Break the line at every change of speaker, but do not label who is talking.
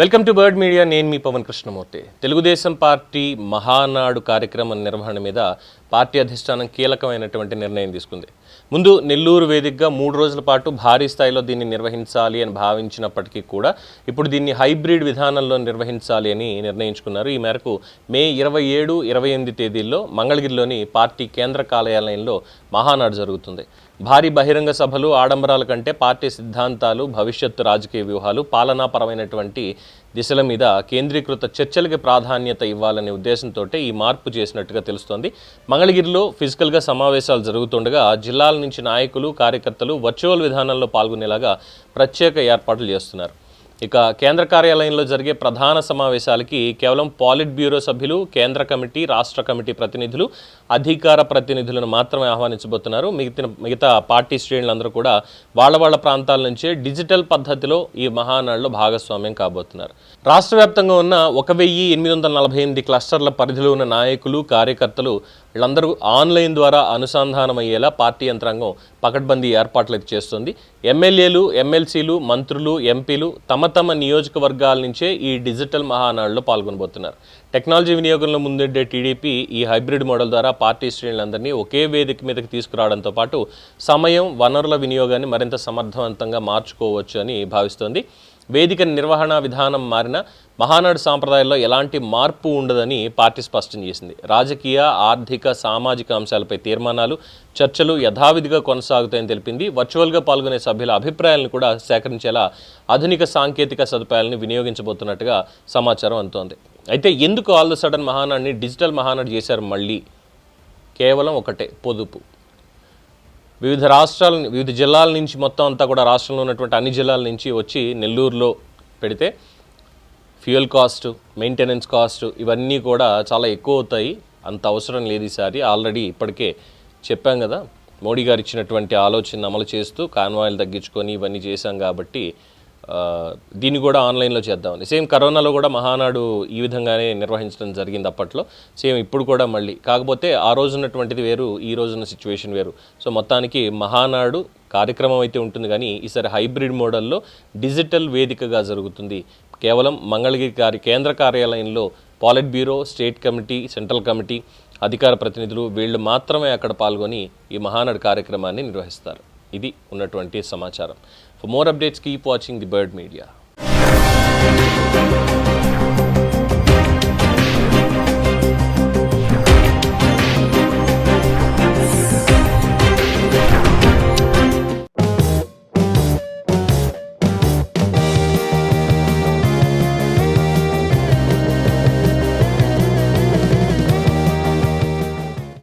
Welcome to bird media. నేను మీ Pawan Krishnamurthy. Telugu Desam party Mahanadu కార్యక్రమం నిర్వహణ మీద పార్టీ అధిష్టానం కీలకమైనటువంటి నిర్ణయం తీసుకుంది. ముందు నెల్లూరు వేదికగా 3 రోజుల పాటు భారీ స్థాయిలో దీన్ని నిర్వహించాలి అని భావించినప్పటికీ కూడా ఇప్పుడు దీన్ని హైబ్రిడ్ విధానంలో నిర్వహించాలి అని నిర్ణయించుకున్నారు. ఈ మేరకు మే 27, 28 తేదీల్లో మంగళగిరిలోని పార్టీ కేంద్ర కార్యాలయంలో మహానాడు జరుగుతుంది. భారీ బహిరంగ సభలు, ఆడంబరాల కంటే పార్టీ సిద్ధాంతాలు, భవిష్యత్తు రాజకీయ వ్యూహాలు, పాలనాపరమైనటువంటి దిశల మీద కేంద్రీకృత చర్చలకి ప్రాధాన్యత ఇవ్వాలనే ఉద్దేశంతో ఈ మార్పు చేసినట్టుగా తెలుస్తోంది. మంగళగిరిలో ఫిజికల్గా సమావేశాలు జరుగుతుండగా జిల్లాల నుంచి నాయకులు, కార్యకర్తలు వర్చువల్ విధానంలో పాల్గొనేలాగా ప్రత్యేక ఏర్పాట్లు చేస్తున్నారు. ఇక కేంద్ర కార్యాలయంలో జరిగే ప్రధాన సమావేశాలకి కేవలం పాలిట్ బ్యూరో సభ్యులు, కేంద్ర కమిటీ, రాష్ట్ర కమిటీ ప్రతినిధులు, అధికార ప్రతినిధులను మాత్రమే ఆహ్వానించబోతున్నారు. మిగతా పార్టీ శ్రేణులందరూ కూడా వాళ్ళ ప్రాంతాల నుంచే డిజిటల్ పద్ధతిలో ఈ మహానాడులో భాగస్వామ్యం కాబోతున్నారు. రాష్ట్ర వ్యాప్తంగా ఉన్న 1848 క్లస్టర్ల పరిధిలో ఉన్న నాయకులు, కార్యకర్తలు వీళ్ళందరూ ఆన్లైన్ ద్వారా అనుసంధానం అయ్యేలా పార్టీ యంత్రాంగం పకడ్బందీ ఏర్పాట్లు అయితే చేస్తుంది. ఎమ్మెల్యేలు, ఎమ్మెల్సీలు, మంత్రులు, ఎంపీలు తమ నియోజకవర్గాల నుంచే ఈ డిజిటల్ మహానాడులో పాల్గొనబోతున్నారు. టెక్నాలజీ వినియోగంలో ముందుండే టీడీపీ ఈ హైబ్రిడ్ మోడల్ ద్వారా పార్టీ శ్రేణులందరినీ ఒకే వేదిక మీదకి తీసుకురావడంతో పాటు సమయం, వనరుల వినియోగాన్ని మరింత సమర్థవంతంగా మార్చుకోవచ్చు అని భావిస్తోంది. వేదిక నిర్వహణ విధానం మారిన మహానాడు సాంప్రదాయాల్లో ఎలాంటి మార్పు ఉండదని పార్టీ స్పష్టం చేసింది. రాజకీయ, ఆర్థిక, సామాజిక అంశాలపై తీర్మానాలు, చర్చలు యథావిధిగా కొనసాగుతాయని తెలిపింది. వర్చువల్గా పాల్గొనే సభ్యుల అభిప్రాయాలను కూడా సేకరించేలా ఆధునిక సాంకేతిక సదుపాయాలను వినియోగించబోతున్నట్టుగా సమాచారం అందుతోంది. అయితే ఎందుకు ఆల్ ద సడన్ మహానాడుని డిజిటల్ మహానాడు చేశారు? మళ్ళీ కేవలం ఒకటే, పొదుపు. వివిధ జిల్లాల నుంచి మొత్తం అంతా కూడా రాష్ట్రంలో ఉన్నటువంటి అన్ని జిల్లాల నుంచి వచ్చి నెల్లూరులో పెడితే ఫ్యూయల్ కాస్ట్, మెయింటెనెన్స్ కాస్ట్ ఇవన్నీ కూడా చాలా ఎక్కువ అవుతాయి. అంత అవసరం లేదు ఈసారి. ఆల్రెడీ ఇప్పటికే చెప్పాం కదా, మోడీ గారు ఇచ్చినటువంటి ఆలోచన అమలు చేస్తూ కాన్వాయిలు తగ్గించుకొని ఇవన్నీ చేశాం కాబట్టి దీన్ని కూడా ఆన్లైన్లో చేద్దామని. సేమ్ కరోనాలో కూడా మహానాడు ఈ విధంగానే నిర్వహించడం జరిగింది అప్పట్లో. సేమ్ ఇప్పుడు కూడా మళ్ళీ, కాకపోతే ఆ రోజు ఉన్నటువంటిది వేరు, ఈ రోజున్న సిచ్యువేషన్ వేరు. సో మొత్తానికి మహానాడు కార్యక్రమం అయితే ఉంటుంది, కానీ ఈసారి హైబ్రిడ్ మోడల్లో డిజిటల్ వేదికగా జరుగుతుంది. కేవలం మంగళగిరి కేంద్ర కార్యాలయంలో politburo, state committee, central committee, అధికార ప్రతినిధులు వీళ్ళు మాత్రమే అక్కడ పాల్గొని ఈ మహానాడు కార్యక్రమాన్ని నిర్వహిస్తారు. ఇది ఉన్నటువంటి సమాచారం. For more updates, keep watching the Bird Media.